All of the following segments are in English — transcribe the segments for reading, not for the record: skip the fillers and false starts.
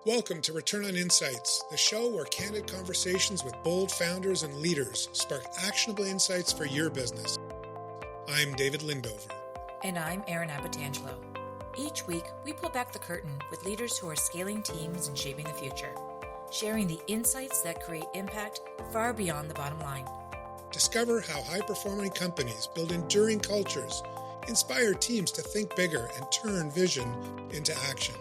Welcome to Return on Insights, the show where candid conversations with bold founders and leaders spark actionable insights for your business. I'm David Lindover. And I'm Erin Abatangelo. Each week, we pull back the curtain with leaders who are scaling teams and shaping the future, sharing the insights that create impact far beyond the bottom line. Discover how high-performing companies build enduring cultures, inspire teams to think bigger, and turn vision into action.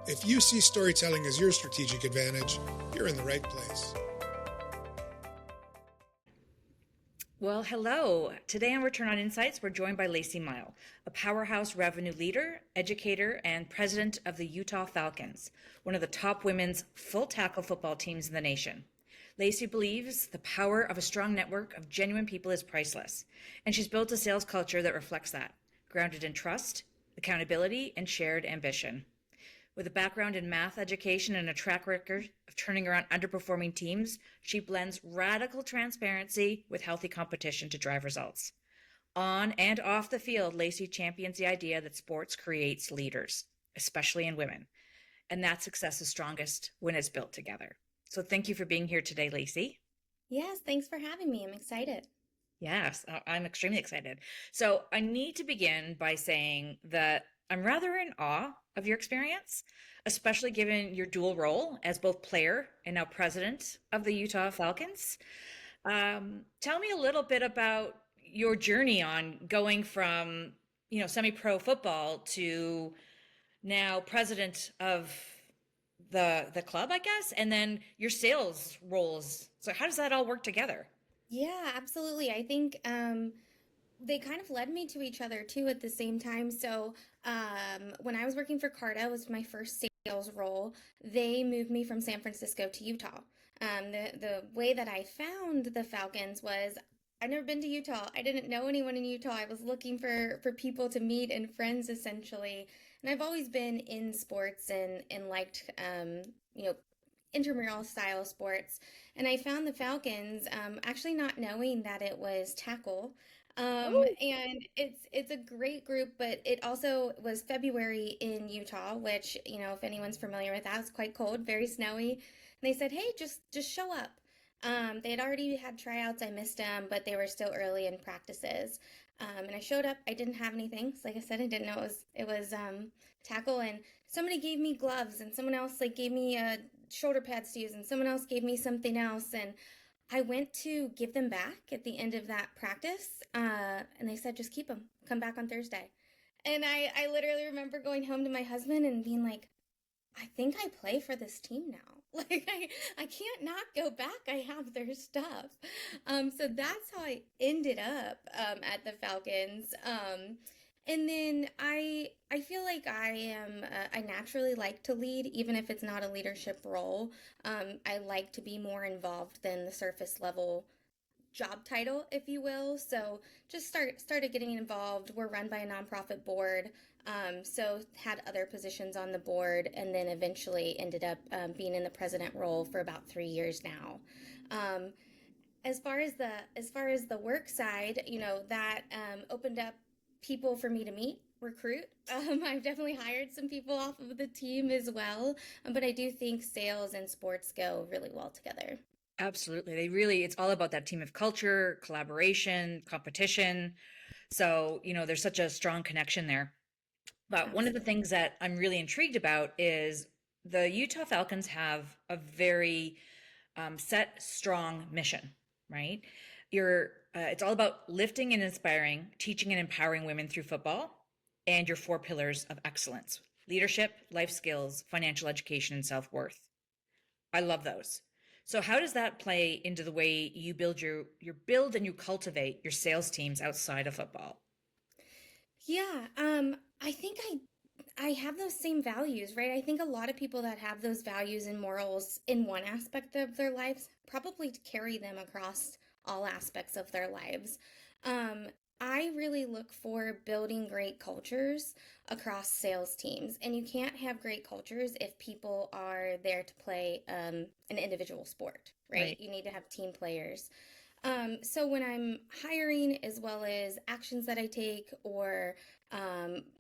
If you see storytelling as your strategic advantage, you're in the right place. Well, hello. Today on Return on Insights, we're joined by Lacy Mile, a powerhouse revenue leader, educator, and president of the Utah Falcons, one of the top women's full tackle football teams in the nation. Lacy believes the power of a strong network of genuine people is priceless, and she's built a sales culture that reflects that, grounded in trust, accountability, and shared ambition. With a background in math education and a track record of turning around underperforming teams, she blends radical transparency with healthy competition to drive results. On and off the field, Lacy champions the idea that sports creates leaders, especially in women, and that success is strongest when it's built together. So thank you for being here today, Lacy. Yes, thanks for having me. I'm excited. Yes, I'm extremely excited. So I need to begin by saying that I'm rather in awe of your experience, especially given your dual role as both player and now president of the Utah Falcons. Tell me a little bit about your journey on going from, semi-pro football to now president of the club, I guess, and then your sales roles. So how does that all work together? Yeah, absolutely. I think they kind of led me to each other too at the same time. So when I was working for Carta, was my first sales role. They moved me from San Francisco to Utah. The way that I found the Falcons was I'd never been to Utah. I didn't know anyone in Utah. I was looking for people to meet and friends essentially. And I've always been in sports and liked intramural style sports. And I found the Falcons actually not knowing that it was tackle. And it's a great group, but it also was February in Utah, which, if anyone's familiar with that, it's quite cold, very snowy. And they said, hey, just show up. They had already had tryouts. I missed them, but they were still early in practices. And I showed up. I didn't have anything. So like I said, I didn't know it was tackle. And somebody gave me gloves, and someone else gave me shoulder pads to use, and someone else gave me something else. And I went to give them back at the end of that practice, and they said, just keep them. Come back on Thursday. And I literally remember going home to my husband and being like, I think I play for this team now. Like, I can't not go back. I have their stuff. So that's how I ended up at the Falcons. And then I feel like I naturally like to lead, even if it's not a leadership role. I like to be more involved than the surface level job title, if you will. So just started getting involved. We're run by a nonprofit board. So had other positions on the board, and then eventually ended up being in the president role for about 3 years now. As far as the work side, that opened up people for me to meet, recruit. I've definitely hired some people off of the team as well, but I do think sales and sports go really well together. Absolutely. It's all about that team of culture, collaboration, competition. So, there's such a strong connection there. But Absolutely. One of the things that I'm really intrigued about is the Utah Falcons have a very set, strong mission, right? It's all about lifting and inspiring, teaching and empowering women through football, and your 4 pillars of excellence: leadership, life skills, financial education, and self-worth. I love those. So how does that play into the way you build build and you cultivate your sales teams outside of football? Yeah, I think I have those same values, right? I think a lot of people that have those values and morals in one aspect of their lives probably carry them across all aspects of their lives. I really look for building great cultures across sales teams, and you can't have great cultures if people are there to play an individual sport, right? You need to have team players. So when I'm hiring, as well as actions that I take or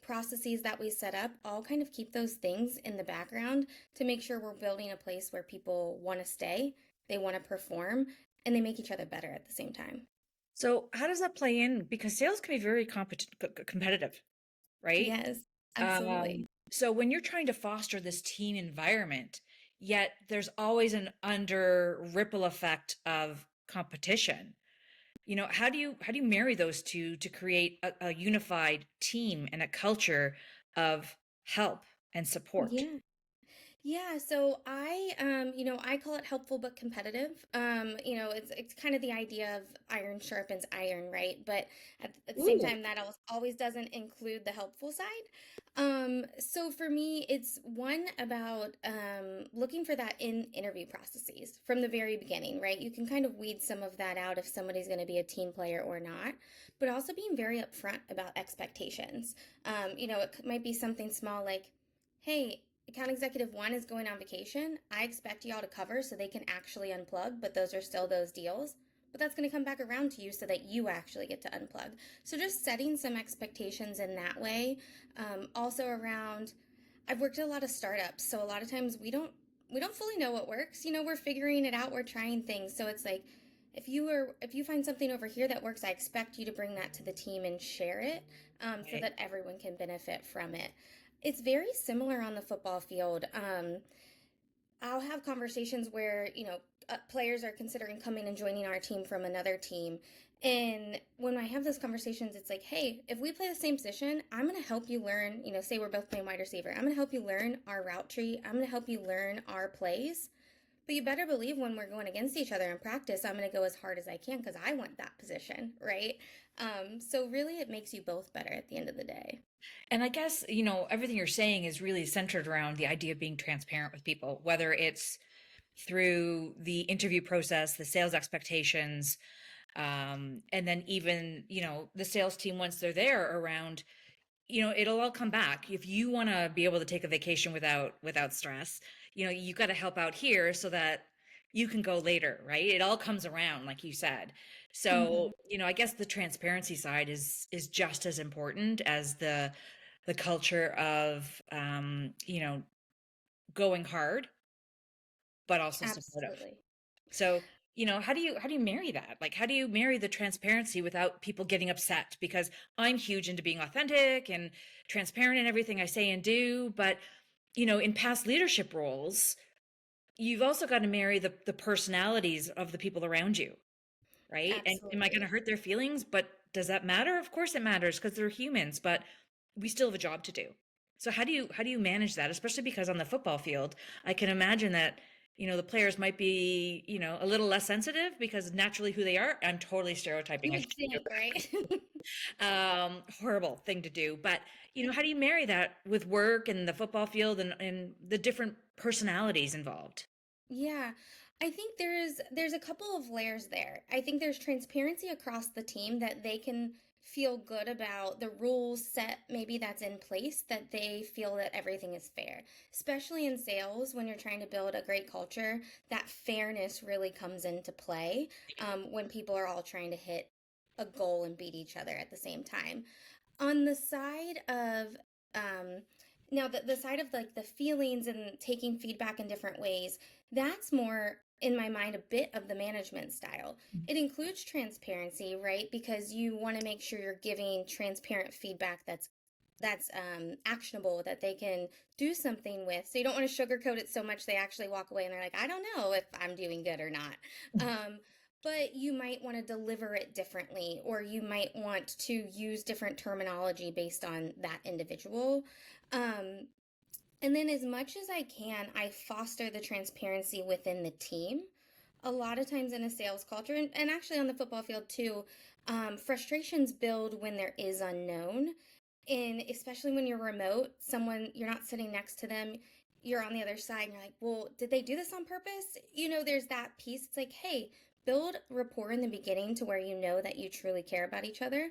processes that we set up, all kind of keep those things in the background to make sure we're building a place where people want to stay, they want to perform, and they make each other better at the same time. So how does that play in? Because sales can be very competitive, right? Yes, Um, absolutely. so when you're trying to foster this team environment, yet there's always an under ripple effect of competition. How do you marry those two to create a unified team and a culture of help and support? Yeah. Yeah, so I call it helpful but competitive. It's kind of the idea of iron sharpens iron, right? But at the same Ooh. time, that always doesn't include the helpful side. So for me, it's one about looking for that in interview processes from the very beginning, right? You can kind of weed some of that out if somebody's going to be a team player or not, but also being very upfront about expectations. It might be something small like, hey, account executive one is going on vacation. I expect y'all to cover so they can actually unplug, but those are still those deals. But that's going to come back around to you so that you actually get to unplug. So just setting some expectations in that way. Also around, I've worked at a lot of startups, so a lot of times we don't fully know what works. We're figuring it out. We're trying things. So it's like if you find something over here that works, I expect you to bring that to the team and share it, so Right. that everyone can benefit from it. It's very similar on the football field. I'll have conversations where, players are considering coming and joining our team from another team. And when I have those conversations, it's like, hey, if we play the same position, I'm going to help you learn, say we're both playing wide receiver. I'm going to help you learn our route tree. I'm going to help you learn our plays. But you better believe when we're going against each other in practice, I'm going to go as hard as I can because I want that position, right? So really, it makes you both better at the end of the day. And I guess, everything you're saying is really centered around the idea of being transparent with people, whether it's through the interview process, the sales expectations, and then even, the sales team once they're there around, it'll all come back. If you want to be able to take a vacation without stress, you got to help out here so that you can go later, right? It all comes around, like you said. So, Hmm. I guess the transparency side is just as important as the culture of going hard, but also supportive. Absolutely. So, how do you marry that? Like, how do you marry the transparency without people getting upset? Because I'm huge into being authentic and transparent in everything I say and do, but in past leadership roles, you've also got to marry the personalities of the people around you, right? And am I going to Absolutely. hurt their feelings? But does that matter? Of course it matters because they're humans, but we still have a job to do. So how do you manage that? Especially because on the football field, I can imagine that, the players might be, a little less sensitive because naturally who they are. I'm totally You stereotyping. I would shouldn't do think, right? that. Horrible thing to do. But, how do you marry that with work and the football field and the different personalities involved? Yeah. I think there's a couple of layers there. I think there's transparency across the team that they can feel good about the rules set maybe that's in place, that they feel that everything is fair. Especially in sales when you're trying to build a great culture, that fairness really comes into play, when people are all trying to hit a goal and beat each other at the same time. On the side of um now the side of like the feelings and taking feedback in different ways, that's more in my mind a bit of the management style. It includes transparency, right? Because you want to make sure you're giving transparent feedback that's actionable, that they can do something with. So you don't want to sugarcoat it so much they actually walk away and they're like, I don't know if I'm doing good or not. But you might want to deliver it differently, or you might want to use different terminology based on that individual. Um, and then, as much as I can, I foster the transparency within the team. A lot of times in a sales culture, and actually on the football field too, frustrations build when there is unknown. And especially when you're remote, you're not sitting next to them, you're on the other side, and you're like, well, did they do this on purpose? There's that piece. It's like, hey, build rapport in the beginning to where you know that you truly care about each other.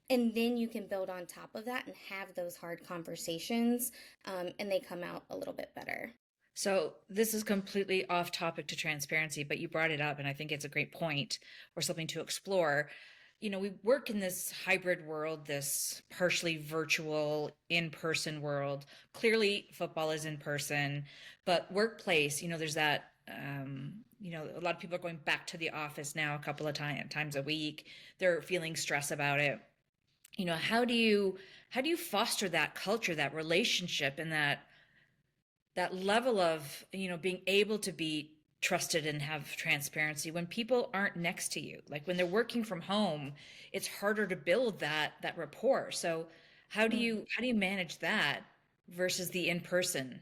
And then you can build on top of that and have those hard conversations, and they come out a little bit better. So this is completely off topic to transparency, but you brought it up, and I think it's a great point or something to explore. we work in this hybrid world, this partially virtual, in-person world. Clearly, football is in person, but workplace, there's that, a lot of people are going back to the office now a couple of times a week. They're feeling stress about it. How do you foster that culture, that relationship, and that level of, being able to be trusted and have transparency when people aren't next to you? Like when they're working from home, it's harder to build that rapport. So how do you manage that versus the in person?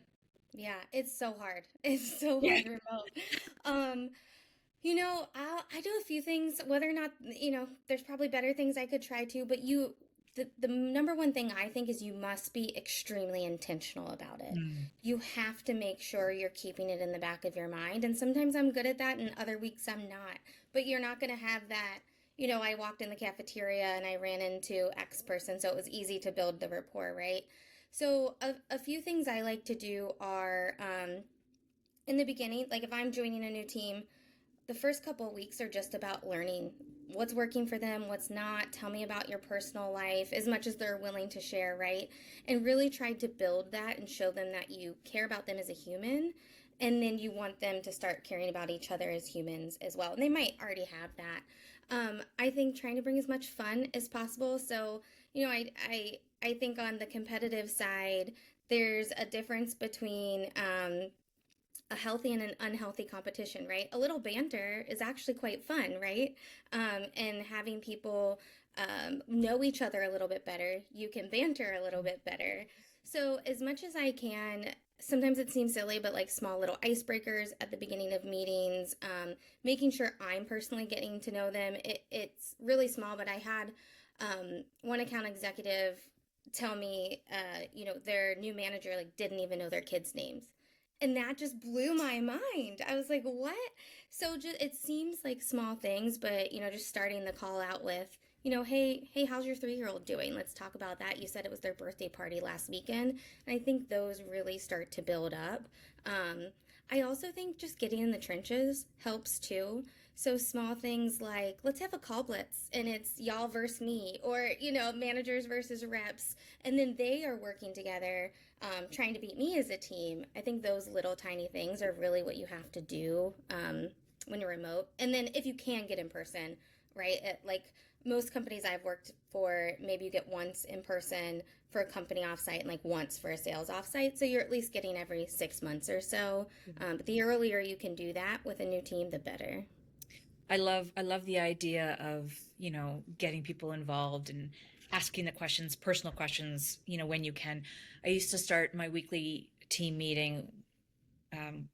Yeah, it's so hard. It's so Yeah. hard remote. Um, I do a few things, whether or not, there's probably better things I could try to, but the number one thing I think is you must be extremely intentional about it. Mm. You have to make sure you're keeping it in the back of your mind. And sometimes I'm good at that, and other weeks I'm not. But you're not going to have that. I walked in the cafeteria and I ran into X person, so it was easy to build the rapport, right? So a few things I like to do are in the beginning, like if I'm joining a new team, the first couple of weeks are just about learning what's working for them, what's not. Tell me about your personal life as much as they're willing to share, right? And really try to build that and show them that you care about them as a human. And then you want them to start caring about each other as humans as well. And they might already have that. I think trying to bring as much fun as possible. So, I think on the competitive side, there's a difference between a healthy and an unhealthy competition, right? A little banter is actually quite fun, right? And having people know each other a little bit better, you can banter a little bit better. So, as much as I can, sometimes it seems silly, but like small little icebreakers at the beginning of meetings, making sure I'm personally getting to know them. It's really small, but I had one account executive tell me, their new manager like didn't even know their kids' names. And that just blew my mind. I was like, what? So just it seems like small things, but just starting the call out with, hey, how's your 3-year-old doing? Let's talk about that. You said it was their birthday party last weekend. And I think those really start to build up. I also think just getting in the trenches helps too. So small things like let's have a call blitz and it's y'all versus me, or managers versus reps, and then they are working together, trying to beat me as a team. I think those little tiny things are really what you have to do when you're remote. And then if you can get in person, right? Like most companies I've worked for, maybe you get once in person for a company offsite and like once for a sales offsite. So you're at least getting every 6 months or so. But the earlier you can do that with a new team, the better. I love the idea of, getting people involved and asking the questions, personal questions, when you can. I used to start my weekly team meeting um,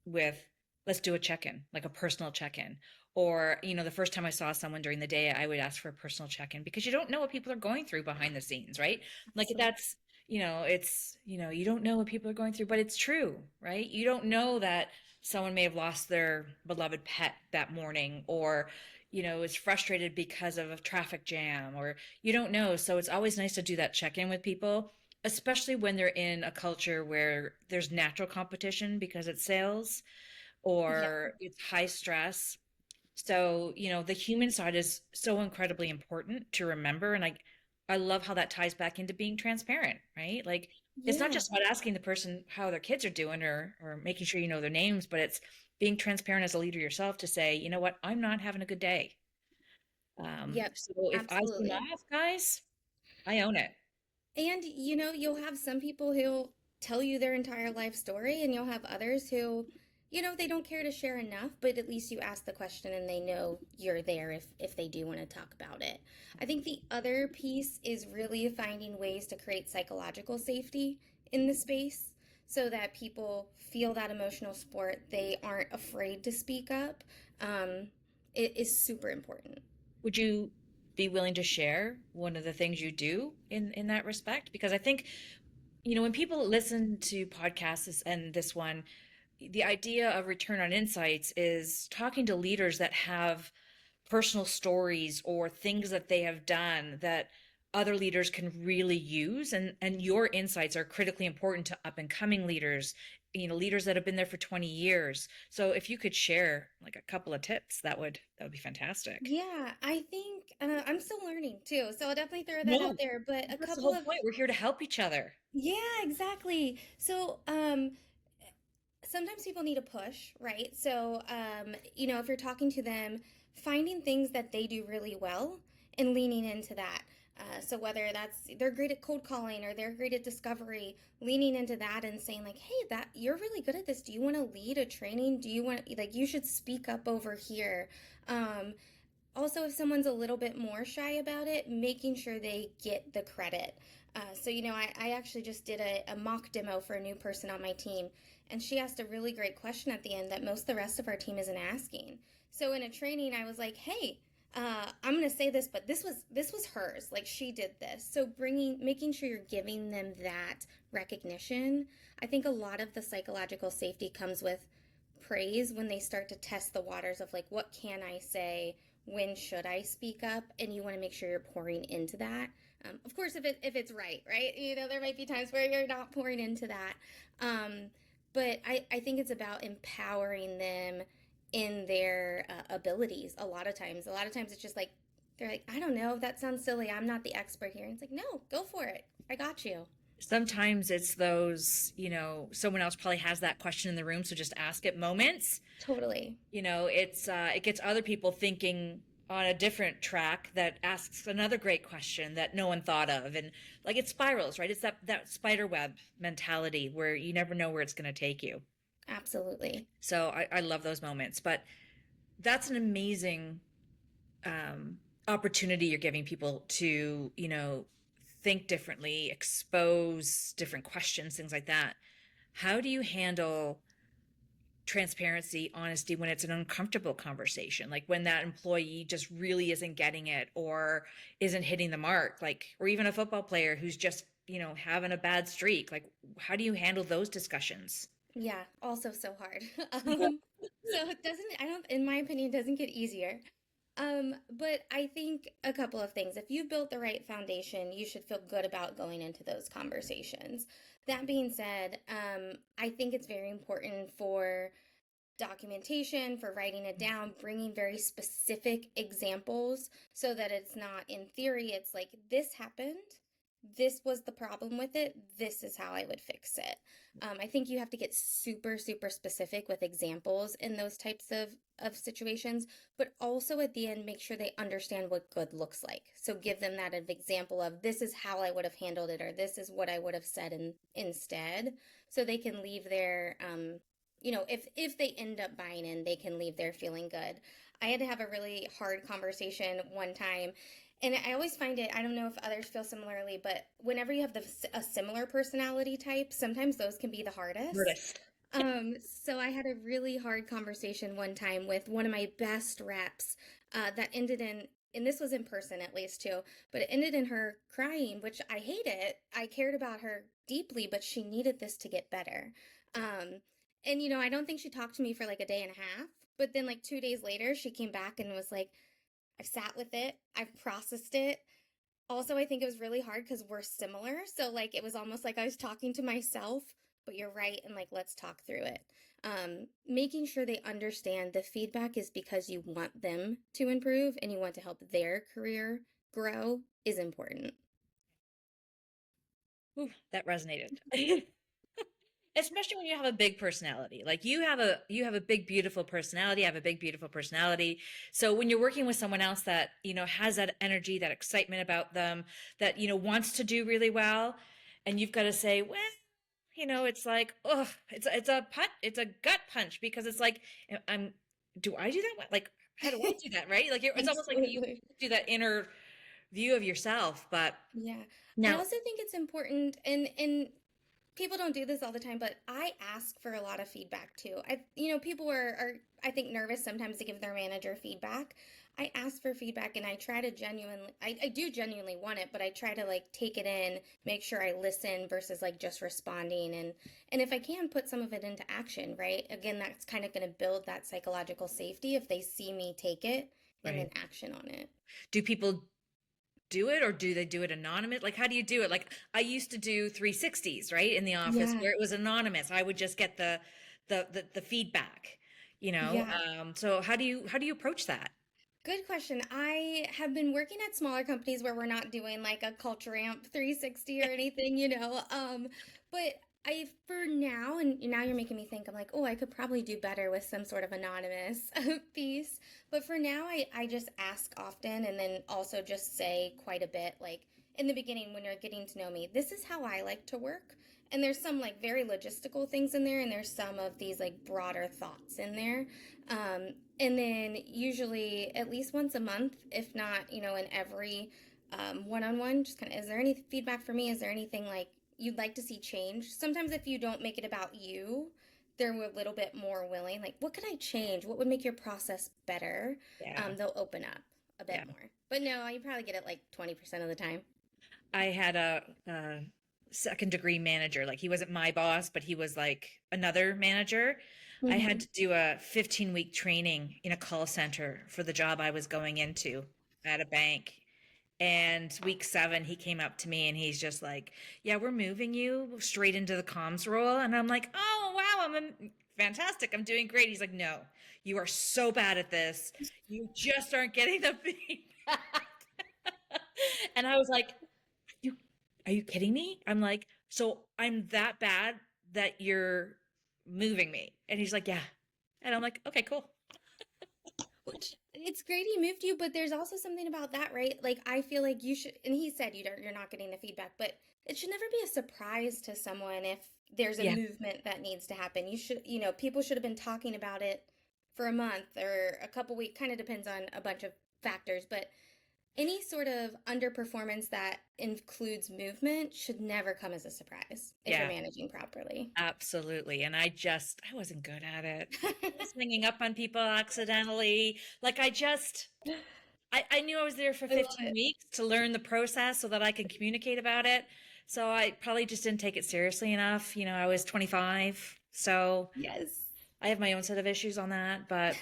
with, let's do a check-in, like a personal check-in. Or, the first time I saw someone during the day, I would ask for a personal check-in because you don't know what people are going through behind the scenes, right? Like So, that's, you don't know what people are going through, but it's true, right? You don't know that someone may have lost their beloved pet that morning, or, is frustrated because of a traffic jam, or you don't know. So it's always nice to do that check-in with people, especially when they're in a culture where there's natural competition because it's sales yeah. or it's high stress. So, the human side is so incredibly important to remember. And I love how that ties back into being transparent, right? Like it's not Yeah. just about asking the person how their kids are doing, or making sure you know their names, but it's being transparent as a leader yourself to say, you know what, I'm not having a good day. Yep. So if I seem Absolutely. off, guys, I own it. And you'll have some people who'll tell you their entire life story, and you'll have others who, they don't care to share enough, but at least you ask the question and they know you're there if they do want to talk about it. I think the other piece is really finding ways to create psychological safety in the space so that people feel that emotional support. They aren't afraid to speak up. Um, it is super important. Would you be willing to share one of the things you do in that respect? Because I think, when people listen to podcasts and this one, the idea of return on insights is talking to leaders that have personal stories or things that they have done that other leaders can really use, and your insights are critically important to up and coming leaders, leaders that have been there for 20 years. So if you could share like a couple of tips, that would be fantastic. Yeah, I think I'm still learning too, so I'll definitely throw that out No, there. But a that's the couple whole of, point. We're here to help each other. yeah, exactly. So, sometimes people need a push, right? So, if you're talking to them, finding things that they do really well and leaning into that. So whether that's they're great at cold calling or they're great at discovery, leaning into that and saying like, "Hey, that you're really good at this. Do you want to lead a training? Do you want like you should speak up over here?" Um, Also, if someone's a little bit more shy about it, making sure they get the credit. I actually just did a mock demo for a new person on my team, and she asked a really great question at the end that most of the rest of our team isn't asking. So in a training, I was like, "Hey, I'm gonna say this, but this was hers. Like she did this." So making sure you're giving them that recognition. I think a lot of the psychological safety comes with praise when they start to test the waters of like, what can I say? When should I speak up? And you want to make sure you're pouring into that. Of course, if it's right, right? There might be times where you're not pouring into that. Um, but I think it's about empowering them in their abilities. A lot of times it's just like, they're like, I don't know, that sounds silly. I'm not the expert here. And it's like, no, go for it. I got you. Sometimes it's those, someone else probably has that question in the room, so just ask it moments. Totally. It gets other people thinking on a different track that asks another great question that no one thought of, and like it spirals, right? It's that spider web mentality where you never know where it's going to take you. Absolutely. So I love those moments, but that's an amazing opportunity you're giving people to think differently, expose different questions, things like that. How do you handle transparency, honesty when it's an uncomfortable conversation, like when that employee just really isn't getting it or isn't hitting the mark, like, or even a football player who's just having a bad streak, like how do you handle those discussions? Yeah, also so hard. Yeah. So it doesn't, I don't, in my opinion, it doesn't get easier. But I think a couple of things. If you've built the right foundation, you should feel good about going into those conversations. That being said, I think it's very important for documentation, for writing it down, bringing very specific examples so that it's not in theory, it's like this happened. This was the problem with it. This is how I would fix it. I think you have to get super, super specific with examples in those types of situations, but also at the end, make sure they understand what good looks like. So give them that example of this is how I would have handled it, or this is what I would have said instead, so they can leave their if they end up buying in, they can leave there feeling good. I had to have a really hard conversation one time, and I always find it, I don't know if others feel similarly, but whenever you have a similar personality type, sometimes those can be the hardest. Artist. So I had a really hard conversation one time with one of my best reps that ended in, and this was in person at least too, but it ended in her crying, which I hate it. I cared about her deeply, but she needed this to get better. Um, and I don't think she talked to me for like a day and a half, but then like 2 days later, she came back and was like, I've sat with it, I've processed it. Also, I think it was really hard because we're similar. So, like, it was almost like I was talking to myself, but you're right. And, like, let's talk through it. Making sure they understand the feedback is because you want them to improve and you want to help their career grow is important. Ooh, that resonated. Especially when you have a big personality, like you have a big beautiful personality, I have a big beautiful personality. So when you're working with someone else that has that energy, that excitement about them, that wants to do really well, and you've got to say, well, it's like, oh, it's a gut punch, because it's like, I'm do I do that, like how do I do that, right? Like it's almost like you Absolutely. do that inner view of yourself. But Yeah. I now, also think it's important, and people don't do this all the time, but I ask for a lot of feedback too. People are I think nervous sometimes to give their manager feedback. I ask for feedback and I try to I do genuinely want it, but I try to like take it in, make sure I listen versus like just responding, and if I can put some of it into action, right? Again, that's kind of going to build that psychological safety if they see me take it and then right, action on it. do people do it, or do they do it anonymous? Like, how do you do it? Like, I used to do 360s, right, in the office Yeah. where it was anonymous. I would just get the feedback, Yeah. so how do you approach that? Good question. I have been working at smaller companies where we're not doing like a culture amp 360 or anything, but I for now, and now you're making me think, I'm like, oh, I could probably do better with some sort of anonymous piece. But for now, I just ask often and then also just say quite a bit, like in the beginning when you're getting to know me, this is how I like to work. And there's some like very logistical things in there, and there's some of these like broader thoughts in there. And then usually at least once a month, if not, in every one-on-one, just kind of, is there any feedback for me? Is there anything like you'd like to see change? Sometimes if you don't make it about you, they're a little bit more willing. Like, what could I change? What would make your process better? Yeah. They'll open up a bit Yeah. more. But no, you probably get it like 20% of the time. I had a second degree manager. Like, he wasn't my boss, but he was like another manager. I had Hmm. to do a 15-week training in a call center for the job I was going into at a bank. And week 7, he came up to me and he's just like, "Yeah, we're moving you straight into the comms role." And I'm like, "Oh, wow, fantastic. I'm doing great." He's like, "No, you are so bad at this. You just aren't getting the feedback." And I was like, you are you kidding me? I'm like, "So I'm that bad that you're moving me?" And he's like, "Yeah." And I'm like, "Okay, cool." Which it's great he moved you, but there's also something about that, right? Like I feel like you should, and he said you're not getting the feedback, but it should never be a surprise to someone if there's a Yeah. movement that needs to happen. You should, people should have been talking about it for a month or a couple weeks, kind of depends on a bunch of factors, but any sort of underperformance that includes movement should never come as a surprise if you're Yeah. managing properly. Absolutely. And I wasn't good at it. I was hanging up on people accidentally. Like, I knew I was there for I love 15 it. weeks to learn the process so that I can communicate about it. So I probably just didn't take it seriously enough. I was 25. So Yes. I have my own set of issues on that. But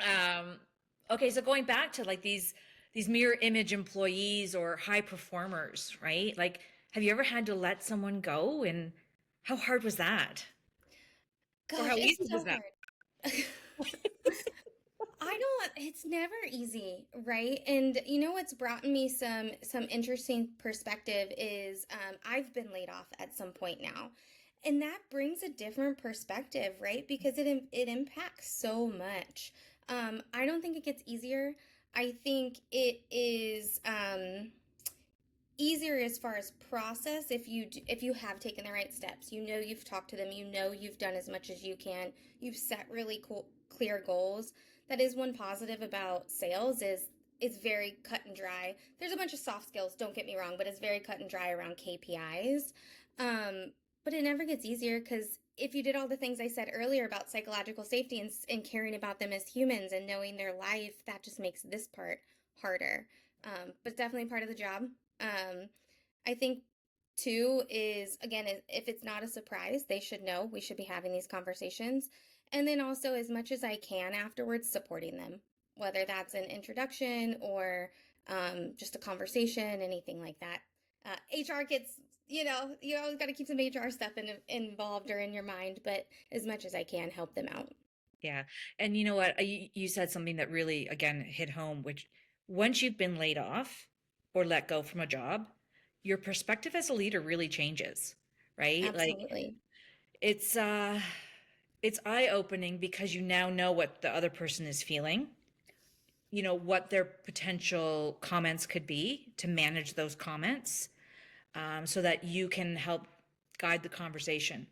um, okay, so going back to like these mirror image employees or high performers, right? Like, have you ever had to let someone go, and how hard was that? Or Gosh, how it's easy was so that? hard. It's never easy, right? And what's brought me some interesting perspective is I've been laid off at some point now. And that brings a different perspective, right? Because it impacts so much. I don't think it gets easier. I think it is easier as far as process if you have taken the right steps. You've talked to them, you've done as much as you can, you've set really clear goals. That is one positive about sales is it's very cut and dry. There's a bunch of soft skills, don't get me wrong, but it's very cut and dry around KPIs. But it never gets easier because if you did all the things I said earlier about psychological safety and caring about them as humans and knowing their life, that just makes this part harder. But definitely part of the job. um, I think two is again, if it's not a surprise, they should know we should be having these conversations. And then also, as much as I can afterwards, supporting them, whether that's an introduction or just a conversation, anything like that. HR gets, you always got to keep some HR stuff involved or in your mind, but as much as I can, help them out. Yeah. And you know what? You said something that really, again, hit home, which once you've been laid off or let go from a job, your perspective as a leader really changes, right? Like, Absolutely. it's it's eye-opening because you now know what the other person is feeling, what their potential comments could be to manage those comments, so that you can help guide the conversation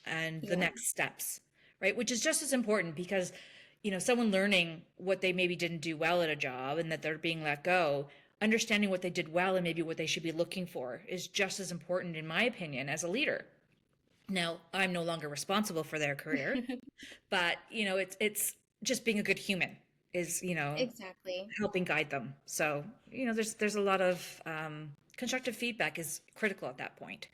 and the Yeah. next steps, right? Which is just as important because, someone learning what they maybe didn't do well at a job and that they're being let go, understanding what they did well and maybe what they should be looking for is just as important, in my opinion, as a leader. Now, I'm no longer responsible for their career, but, it's just being a good human is, Exactly. helping guide them. So, there's a lot of constructive feedback is critical at that point,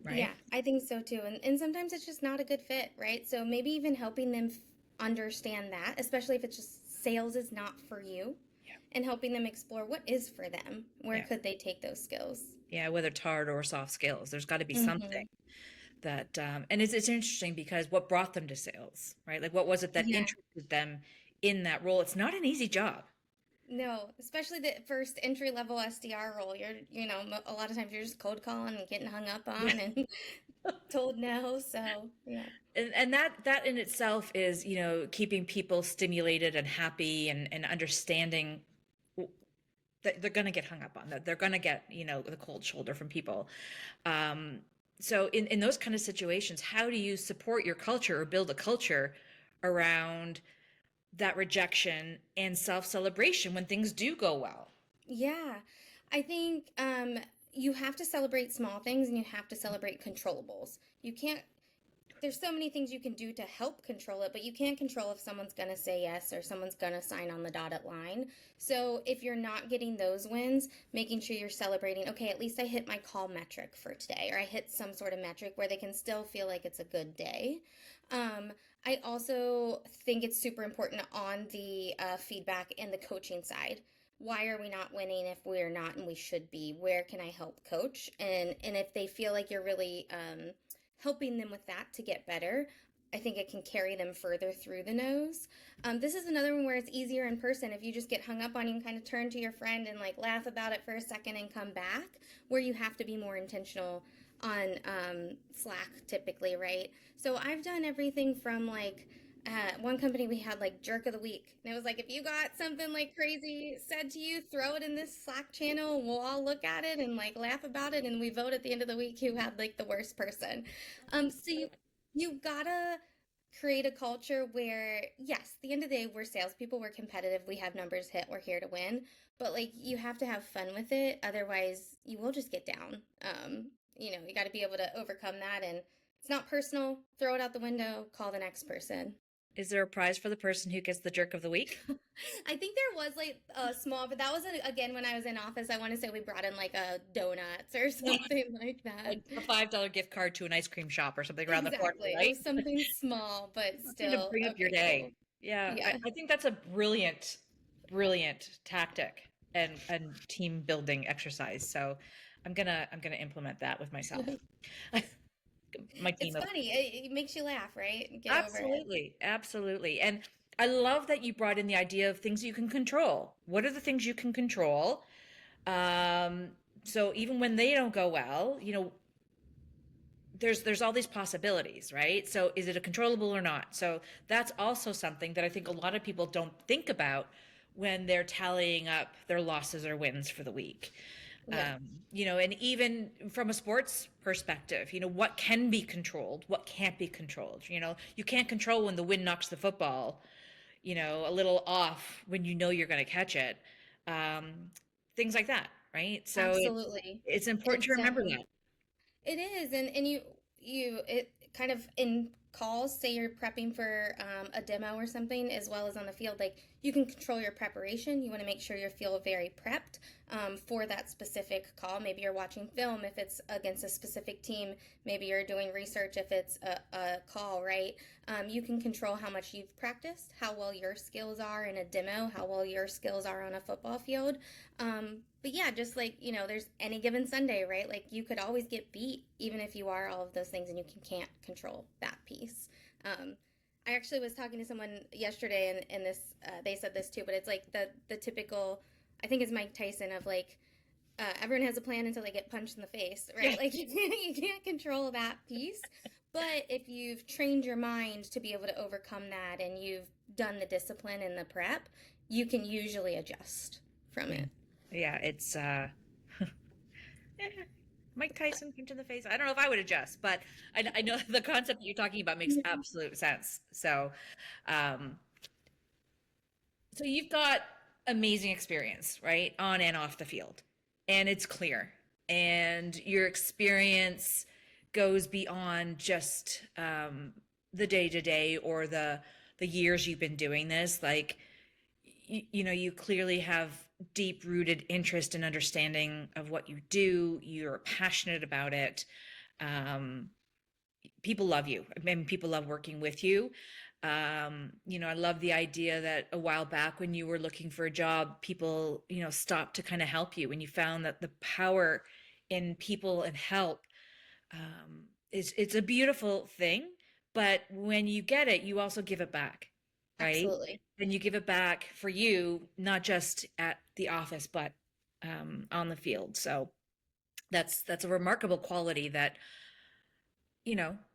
Yeah, right? I think so too. And sometimes it's just not a good fit, right? So maybe even helping them understand that, especially if it's just sales is not for you. and helping them explore what is for them. Where Yeah. could they take those skills? Yeah. Whether it's hard or soft skills, there's got to be something Hmm. that, and it's interesting because what brought them to sales, right? Like what was it that Yeah. interested them in that role? It's not an easy job. No, especially the first entry level SDR role. A lot of times you're just cold calling and getting hung up Yeah. on and told no. So, yeah. And that in itself is, keeping people stimulated and happy and understanding that they're going to get hung up on, that they're going to get, the cold shoulder from people. Um, so in those kind of situations, how do you support your culture or build a culture around that rejection and self-celebration when things do go well? Yeah. I think you have to celebrate small things and you have to celebrate controllables. You can't There's so many things you can do to help control it, but you can't control if someone's going to say yes or someone's going to sign on the dotted line. So if you're not getting those wins, making sure you're celebrating, okay, at least I hit my call metric for today, or I hit some sort of metric where they can still feel like it's a good day. Um, I also think it's super important on the feedback and the coaching side. Why are we not winning if we're not and we should be? Where can I help coach? And if they feel like you're really helping them with that to get better, I think it can carry them further through the nose. This is another one where it's easier in person. If you just get hung up on, you can kind of turn to your friend and like laugh about it for a second and come back, where you have to be more intentional on Slack typically, right? So I've done everything from like, one company we had like jerk of the week. And it was like, if you got something like crazy said to you, throw it in this Slack channel and we'll all look at it and like laugh about it. And we vote at the end of the week who had like the worst person. So you gotta create a culture where, yes, at the end of the day, we're salespeople, we're competitive, we have numbers hit, we're here to win. But like you have to have fun with it. Otherwise you will just get down. You got to be able to overcome that, and it's not personal. Throw it out the window, call the next person. Is there a prize for the person who gets the jerk of the week? I think there was like a small, but that was again when I was in office. I want to say we brought in like a donuts or something like that. Like a $5 gift card to an ice cream shop or something around the corner, Exactly. It right? was something small, but Something to still bring up your okay, cool. day. Yeah, Yeah. I think that's a brilliant, brilliant tactic and team building exercise. So I'm gonna implement that with myself. My It's team of funny. It makes you laugh, right? Get over it. absolutely, absolutely. And I love that you brought in the idea of things you can control. What are the things you can control? Um, so even when they don't go well, there's all these possibilities, right? So is it a controllable or not? So that's also something that I think a lot of people don't think about when they're tallying up their losses or wins for the week. Yeah. And even from a sports perspective, what can be controlled, what can't be controlled. You can't control when the wind knocks the football, a little off when you're going to catch it. Um, Things like that, right? So Absolutely. it's important to It's remember that. It is, and you it kind of in calls, say you're prepping for a demo or something, as well as on the field, like you can control your preparation. You want to make sure you feel very prepped for that specific call. Maybe you're watching film if it's against a specific team. Maybe you're doing research if it's a call, right? You can control how much you've practiced, how well your skills are in a demo, how well your skills are on a football field. But yeah, just like, there's any given Sunday, right? Like you could always get beat, even if you are all of those things and can't control that piece. I actually was talking to someone yesterday and this, they said this too, but it's like the typical, I think it's Mike Tyson of like, everyone has a plan until they get punched in the face, right? Yeah. Like you can't control that piece. But if you've trained your mind to be able to overcome that and you've done the discipline and the prep, you can usually adjust from it. Yeah, it's Mike Tyson punch in the face. I don't know if I would adjust, but I know the concept that you're talking about makes absolute sense. Um, so you've got amazing experience, right, on and off the field, and it's clear. And your experience goes beyond just the day to day or the years you've been doing this. Like, you clearly have deep rooted interest and understanding of what you do. You're passionate about it. People love you. I mean, people love working with you. I love the idea that a while back when you were looking for a job, people, stopped to kind of help you when you found that the power in people and help it's a beautiful thing. But when you get it, you also give it back, right? Absolutely. And you give it back for you, not just at the office, but on the field. So that's a remarkable quality that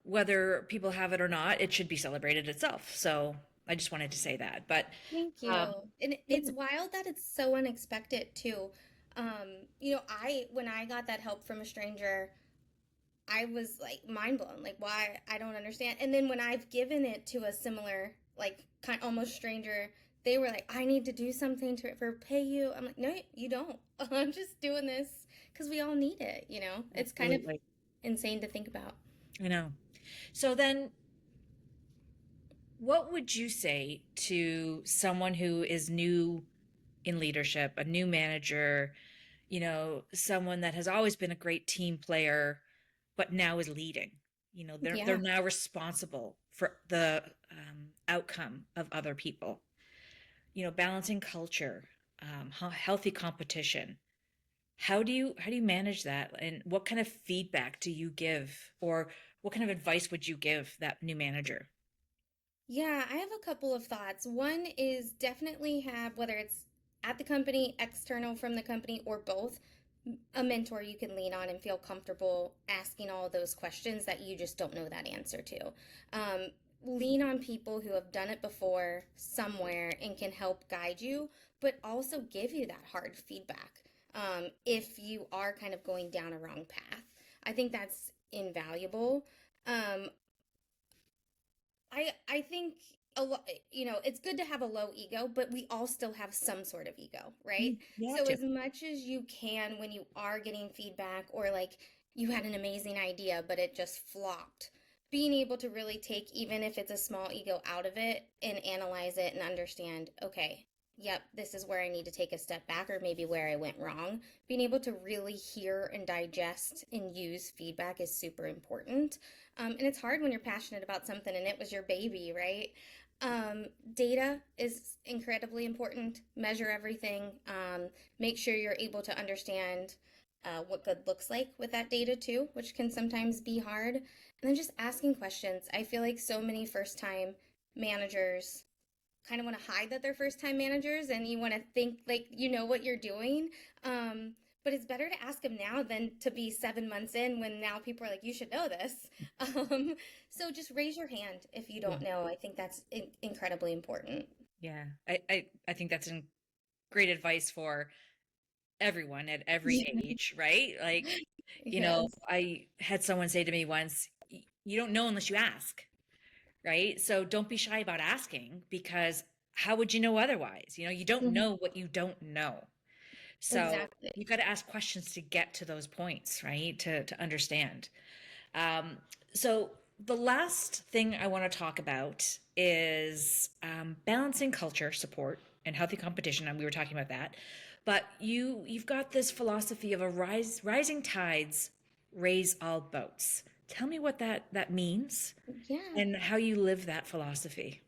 whether people have it or not, it should be celebrated itself. So I just wanted to say that. But Thank um, you. And yeah, it's wild that it's so unexpected too. When I got that help from a stranger, I was like mind blown, like why I don't understand. And then when I've given it to a similar, like kind almost stranger, they were like, I need to do something to for pay you. I'm like, no, you don't. I'm just doing this because we all need it, you know? It's kind of absolutely. insane to think about. I know. So then, what would you say to someone who is new in leadership, a new manager, someone that has always been a great team player, but now is leading? They're Yeah. now responsible for the outcome of other people. Balancing culture, healthy competition. How do you manage that, and what kind of feedback do you give, or what kind of advice would you give that new manager? Yeah, I have a couple of thoughts. One is definitely have, whether it's at the company, external from the company, or both, a mentor you can lean on and feel comfortable asking all those questions that you just don't know that answer to. Um, Lean on people who have done it before somewhere and can help guide you, but also give you that hard feedback if you are kind of going down a wrong path. I think that's invaluable. Um, I think a lot, it's good to have a low ego, but we all still have some sort of ego, right? You have So to. as much as you can when you are getting feedback or like you had an amazing idea but it just flopped, being able to really take even if it's a small ego out of it and analyze it and understand, okay, yep, this is where I need to take a step back or maybe where I went wrong. Being able to really hear and digest and use feedback is super important. And it's hard when you're passionate about something and it was your baby, right? Data is incredibly important. Measure everything. Make sure you're able to understand what good looks like with that data too, which can sometimes be hard. And then just asking questions. I feel like so many first time managers kind of want to hide that they're first time managers and you want to think like you know what you're doing. Um, but it's better to ask them now than to be 7 months in when now people are like, you should know this. Um, so just raise your hand if you Yeah. don't know. I think that's incredibly important. Yeah. I think that's great advice for everyone at every Yeah. age, right? Like, Yes. I had someone say to me once, You don't know unless you ask," right? So don't be shy about asking, because how would you know otherwise? You don't Mhm. know what you don't know. So Exactly. you got to ask questions to get to those points, right? To understand. Um, so the last thing I want to talk about is balancing culture support and healthy competition, and we were talking about that. But you've got this philosophy of rising tides raise all boats. Tell me what that means Yeah. and how you live that philosophy.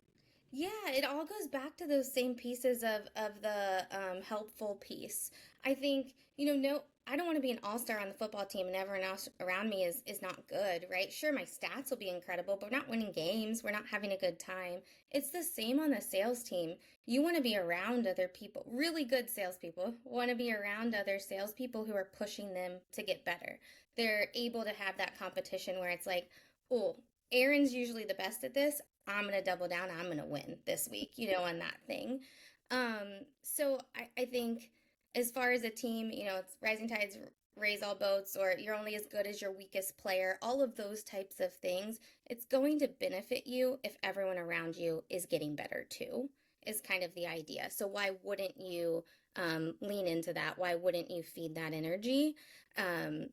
Yeah, it all goes back to those same pieces of the helpful piece. I think, no, I don't want to be an all-star on the football team and everyone else around me is not good, right? Sure, my stats will be incredible, but we're not winning games. We're not having a good time. It's the same on the sales team. You want to be around other people, really good salespeople, want to be around other salespeople who are pushing them to get better. They're able to have that competition where it's like, oh, Aaron's usually the best at this. I'm going to double down. I'm going to win this week, on that thing. So I think as far as a team, it's rising tides raise all boats, or you're only as good as your weakest player, all of those types of things. It's going to benefit you if everyone around you is getting better too, is kind of the idea. So why wouldn't you lean into that? Why wouldn't you feed that energy? Um,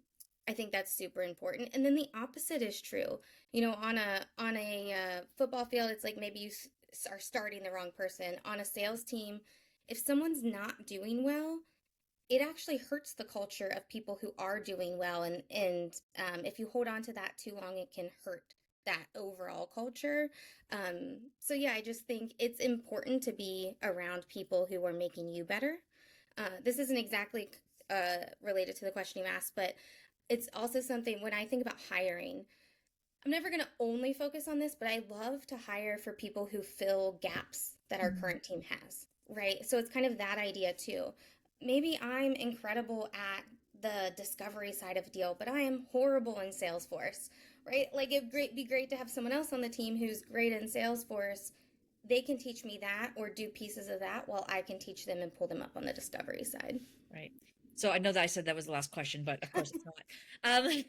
I think that's super important. And then the opposite is true. On a football field, it's like maybe are starting the wrong person. On a sales team, if someone's not doing well, it actually hurts the culture of people who are doing well, and if you hold on to that too long, it can hurt that overall culture. So yeah, I just think it's important to be around people who are making you better. This isn't exactly related to the question you asked, but it's also something when I think about hiring, I'm never going to only focus on this, but I love to hire for people who fill gaps that our Mhm. current team has, right? So it's kind of that idea too. Maybe I'm incredible at the discovery side of a deal, but I am horrible in Salesforce, right? Like it'd be great to have someone else on the team who's great in Salesforce. They can teach me that or do pieces of that while I can teach them and pull them up on the discovery side. Right. So I know that I said that was the last question, but of course it's not. Um,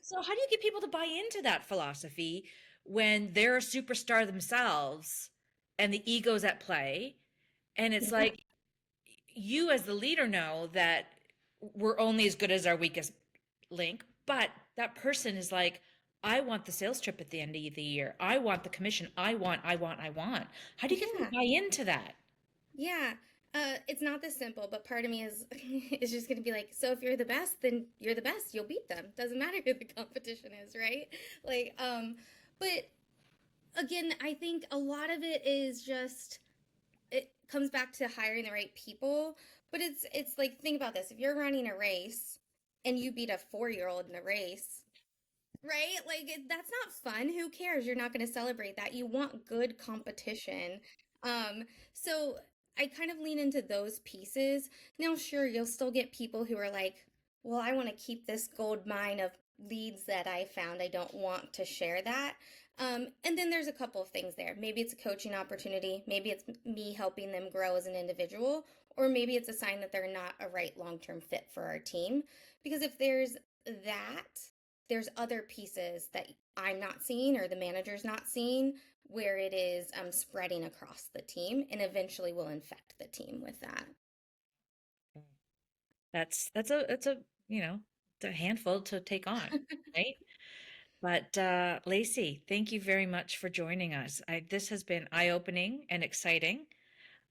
so how do you get people to buy into that philosophy when they're a superstar themselves and the ego's at play? And it's Yeah. like you as the leader know that we're only as good as our weakest link, but that person is like, I want the sales trip at the end of the year. I want the commission. I want. How do you get them to Yeah. buy into that? Yeah. It's not this simple, but part of me is is just gonna be like, so if you're the best, then you're the best. You'll beat them. Doesn't matter who the competition is, right? Like, but again, I think a lot of it is just it comes back to hiring the right people. But it's like think about this. If you're running a race and you beat a 4-year-old in a race, right? Like that's not fun. Who cares? You're not going to celebrate that. You want good competition. So I kind of lean into those pieces. Now, sure, you'll still get people who are like, "Well, I want to keep this gold mine of leads that I found. I don't want to share that." And then there's a couple of things there. Maybe it's a coaching opportunity. Maybe it's me helping them grow as an individual, or maybe it's a sign that they're not a right long-term fit for our team. Because if there's other pieces that I'm not seeing or the manager's not seeing where it is spreading across the team and eventually will infect the team with that. That's a it's a handful to take on, right? But Lacy, thank you very much for joining us. This has been eye-opening and exciting.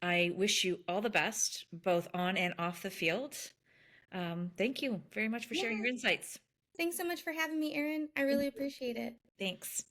I wish you all the best, both on and off the field. Thank you very much for sharing Yeah. your insights. Thanks so much for having me, Erin. I really appreciate it. Thanks.